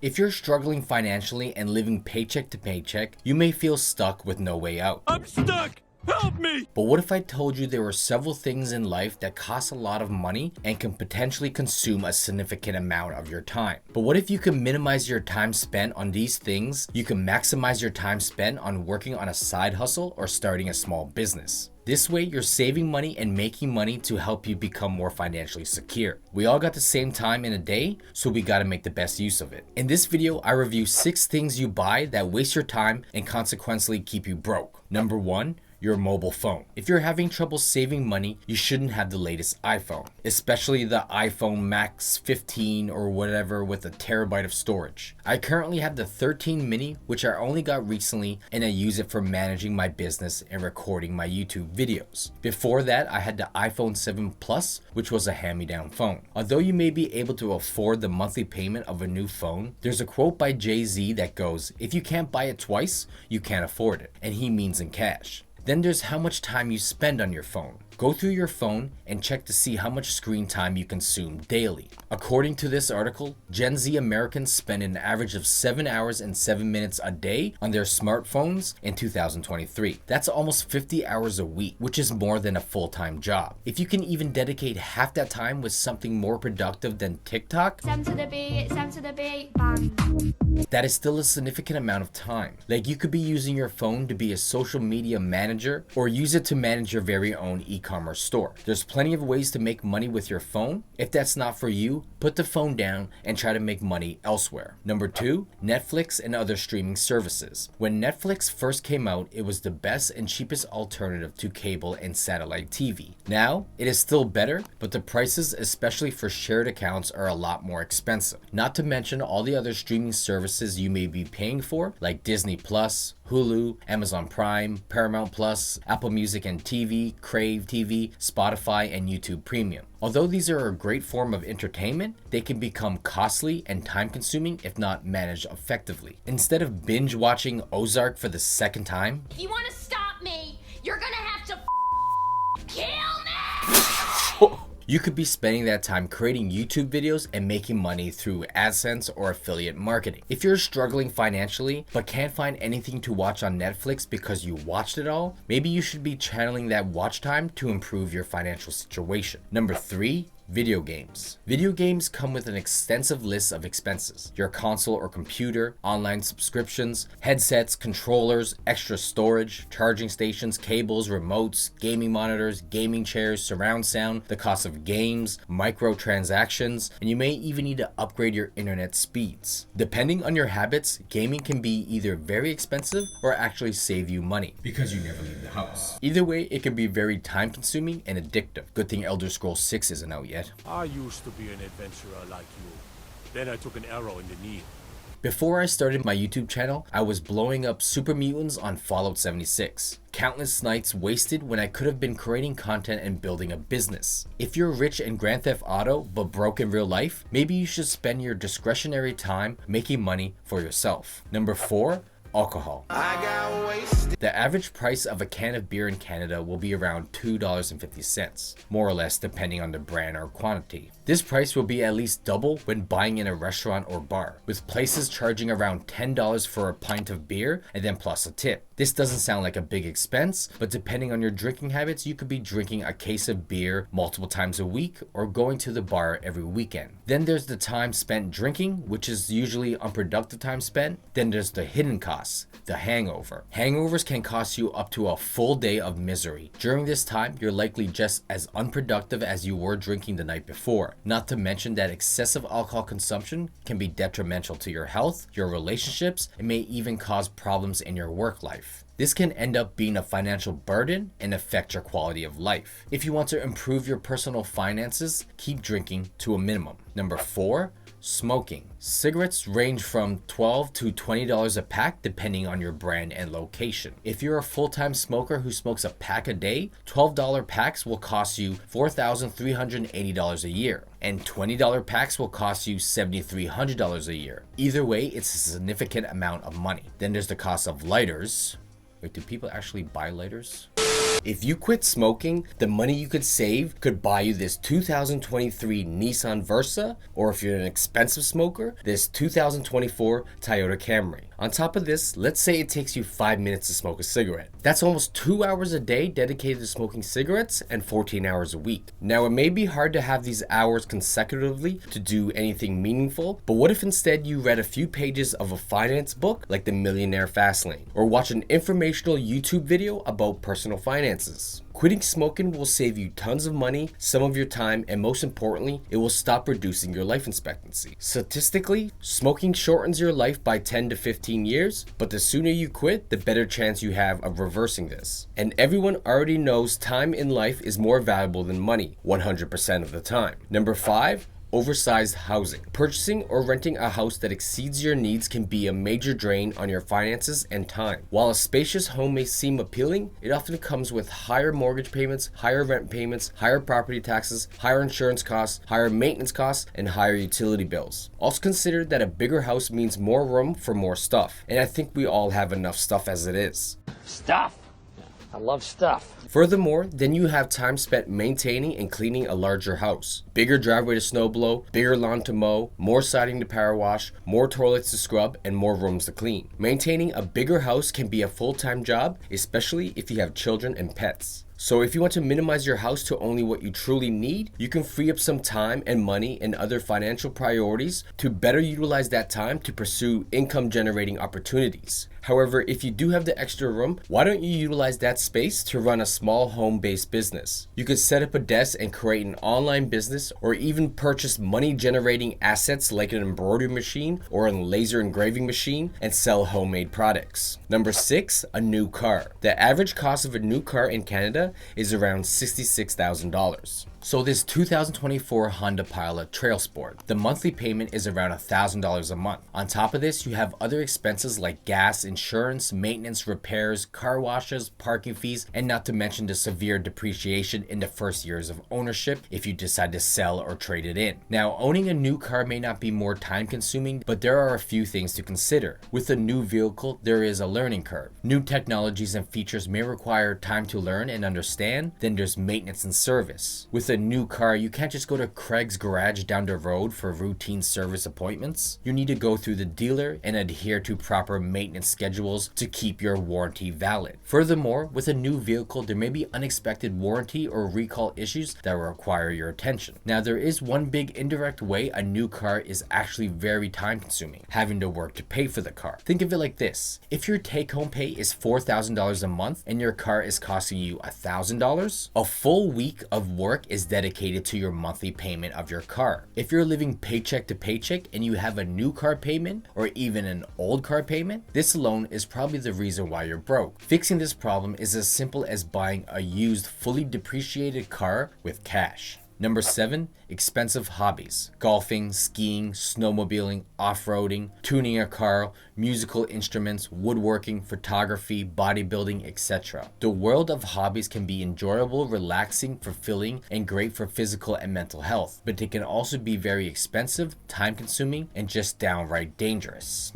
If you're struggling financially and living paycheck to paycheck, you may feel stuck with no way out. I'm stuck! Help me! But what if I told you there were several things in life that cost a lot of money and can potentially consume a significant amount of your time? But what if you can minimize your time spent on these things? You can maximize your time spent on working on a side hustle or starting a small business. This way, you're saving money and making money to help you become more financially secure. We all got the same time in a day, so we gotta make the best use of it. In this video, I review 6 things you buy that waste your time and consequently keep you broke. Number 1, your mobile phone. If you're having trouble saving money, you shouldn't have the latest iPhone, especially the iPhone Max 15 or whatever with a terabyte of storage. I currently have the 13 mini, which I only got recently, and I use it for managing my business and recording my YouTube videos. Before that, I had the iPhone 7 Plus, which was a hand-me-down phone. Although you may be able to afford the monthly payment of a new phone, there's a quote by Jay-Z that goes, "If you can't buy it twice, you can't afford it," and he means in cash. Then there's how much time you spend on your phone. Go through your phone and check to see how much screen time you consume daily. According to this article, Gen Z Americans spend an average of 7 hours and 7 minutes a day on their smartphones in 2023. That's almost 50 hours a week, which is more than a full-time job. If you can even dedicate half that time with something more productive than TikTok, Sam to the beat, bang. that is still a significant amount of time. Like, you could be using your phone to be a social media manager or use it to manage your very own e-commerce store. There's plenty of ways to make money with your phone. If that's not for you, put the phone down and try to make money elsewhere. Number 2, Netflix and other streaming services. When Netflix first came out, it was the best and cheapest alternative to cable and satellite TV. Now, it is still better, but the prices, especially for shared accounts, are a lot more expensive. Not to mention all the other streaming services you may be paying for, like Disney Plus, Hulu, Amazon Prime, Paramount Plus, Apple Music and TV, Crave TV, Spotify, and YouTube Premium. Although these are a great form of entertainment, they can become costly and time-consuming if not managed effectively. Instead of binge watching Ozark for the second time, If you want to stop me, you're gonna have to kill me! you could be spending that time creating YouTube videos and making money through AdSense or affiliate marketing. If you're struggling financially but can't find anything to watch on Netflix because you watched it all, maybe you should be channeling that watch time to improve your financial situation. Number 3, video games. Video games come with an extensive list of expenses. Your console or computer, online subscriptions, headsets, controllers, extra storage, charging stations, cables, remotes, gaming monitors, gaming chairs, surround sound, the cost of games, microtransactions, and you may even need to upgrade your internet speeds. Depending on your habits, gaming can be either very expensive or actually save you money because you never leave the house. Either way, it can be very time consuming and addictive. Good thing Elder Scrolls 6 isn't out yet. I used to be an adventurer like you. Then I took an arrow in the knee. Before I started my YouTube channel, I was blowing up super mutants on Fallout 76. Countless nights wasted when I could have been creating content and building a business. If you're rich in Grand Theft Auto but broke in real life, maybe you should spend your discretionary time making money for yourself. Number 4, alcohol. The average price of a can of beer in Canada will be around $2.50, more or less depending on the brand or quantity. This price will be at least double when buying in a restaurant or bar, with places charging around $10 for a pint of beer and then plus a tip. This doesn't sound like a big expense, but depending on your drinking habits, you could be drinking a case of beer multiple times a week or going to the bar every weekend. Then there's the time spent drinking, which is usually unproductive time spent. Then there's the hidden costs, the hangover. Hangovers can cost you up to a full day of misery. During this time, you're likely just as unproductive as you were drinking the night before. Not to mention that excessive alcohol consumption can be detrimental to your health, your relationships, and may even cause problems in your work life. This can end up being a financial burden and affect your quality of life. If you want to improve your personal finances, keep drinking to a minimum. Number 4, smoking. Cigarettes range from $12 to $20 a pack depending on your brand and location. If you're a full-time smoker who smokes a pack a day, $12 packs will cost you $4,380 a year, and $20 packs will cost you $7,300 a year. Either way, it's a significant amount of money. Then there's the cost of lighters. Wait, do people actually buy lighters? If you quit smoking, the money you could save could buy you this 2023 Nissan Versa, or if you're an expensive smoker, this 2024 Toyota Camry. On top of this, let's say it takes you 5 minutes to smoke a cigarette. That's almost 2 hours a day dedicated to smoking cigarettes and 14 hours a week. Now, it may be hard to have these hours consecutively to do anything meaningful, but what if instead you read a few pages of a finance book like The Millionaire Fastlane, or watch an informational YouTube video about personal finances? Quitting smoking will save you tons of money, some of your time, and most importantly, it will stop reducing your life expectancy. Statistically, smoking shortens your life by 10 to 15 years, but the sooner you quit, the better chance you have of reversing this. And everyone already knows time in life is more valuable than money, 100% of the time. Number 5, oversized housing. Purchasing or renting a house that exceeds your needs can be a major drain on your finances and time. While a spacious home may seem appealing, it often comes with higher mortgage payments, higher rent payments, higher property taxes, higher insurance costs, higher maintenance costs, and higher utility bills. Also consider that a bigger house means more room for more stuff, and I think we all have enough stuff as it is. Stuff. I love stuff. Furthermore, then you have time spent maintaining and cleaning a larger house. Bigger driveway to snow blow, bigger lawn to mow, more siding to power wash, more toilets to scrub, and more rooms to clean. Maintaining a bigger house can be a full-time job, especially if you have children and pets. So if you want to minimize your house to only what you truly need, you can free up some time and money and other financial priorities to better utilize that time to pursue income generating opportunities. However, if you do have the extra room, why don't you utilize that space to run a small home-based business? You could set up a desk and create an online business, or even purchase money-generating assets like an embroidery machine or a laser engraving machine and sell homemade products. Number 6, a new car. The average cost of a new car in Canada is around $66,000. So this 2024 Honda Pilot Trail Sport, the monthly payment is around $1,000 a month. On top of this, you have other expenses like gas, insurance, maintenance, repairs, car washes, parking fees, and not to mention the severe depreciation in the first years of ownership if you decide to sell or trade it in. Now, owning a new car may not be more time consuming, but there are a few things to consider. With a new vehicle, there is a learning curve. New technologies and features may require time to learn and understand. Then there's maintenance and service. With a new car, you can't just go to Craig's garage down the road for routine service appointments. You need to go through the dealer and adhere to proper maintenance schedules to keep your warranty valid. Furthermore, with a new vehicle, there may be unexpected warranty or recall issues that will require your attention. Now, there is one big indirect way a new car is actually very time consuming, having to work to pay for the car. Think of it like this. If your take-home pay is $4,000 a month and your car is costing you $1,000, a full week of work is dedicated to your monthly payment of your car. If you're living paycheck to paycheck and you have a new car payment or even an old car payment, this alone is probably the reason why you're broke. Fixing this problem is as simple as buying a used, fully depreciated car with cash. Number 7, expensive hobbies. Golfing, skiing, snowmobiling, off-roading, tuning a car, musical instruments, woodworking, photography, bodybuilding, etc. The world of hobbies can be enjoyable, relaxing, fulfilling, and great for physical and mental health, but they can also be very expensive, time-consuming, and just downright dangerous.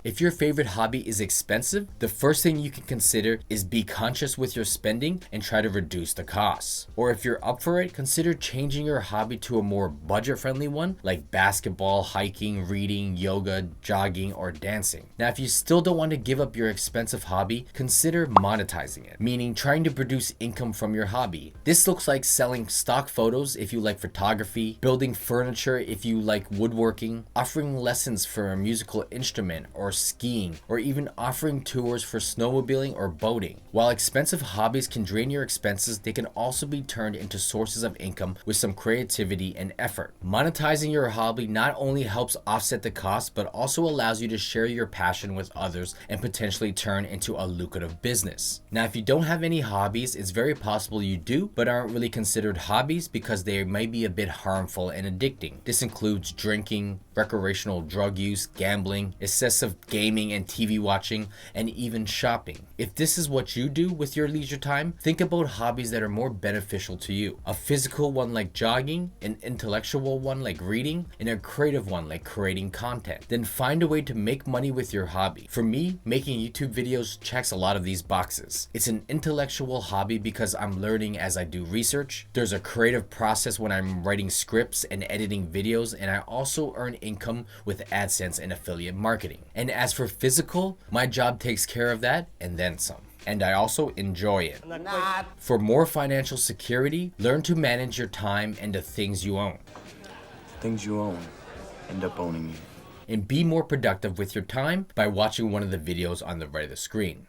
If your favorite hobby is expensive, the first thing you can consider is be conscious with your spending and try to reduce the costs. Or if you're up for it, consider changing your hobby to a more budget-friendly one like basketball, hiking, reading, yoga, jogging, or dancing. Now, if you still don't want to give up your expensive hobby, consider monetizing it, meaning trying to produce income from your hobby. This looks like selling stock photos if you like photography, building furniture if you like woodworking, offering lessons for a musical instrument or skiing, or even offering tours for snowmobiling or boating. While expensive hobbies can drain your expenses, they can also be turned into sources of income with some creativity and effort. Monetizing your hobby not only helps offset the cost, but also allows you to share your passion with others and potentially turn into a lucrative business. Now, if you don't have any hobbies, it's very possible you do, but aren't really considered hobbies because they may be a bit harmful and addicting. This includes drinking, recreational drug use, gambling, excessive gaming and TV watching, and even shopping. If this is what you do with your leisure time, think about hobbies that are more beneficial to you. A physical one like jogging, an intellectual one like reading, and a creative one like creating content. Then find a way to make money with your hobby. For me, making YouTube videos checks a lot of these boxes. It's an intellectual hobby because I'm learning as I do research. There's a creative process when I'm writing scripts and editing videos, and I also earn income with AdSense and affiliate marketing. And as for physical, my job takes care of that and then some. And I also enjoy it. For more financial security, learn to manage your time and the things you own. Things you own end up owning you. And be more productive with your time by watching one of the videos on the right of the screen.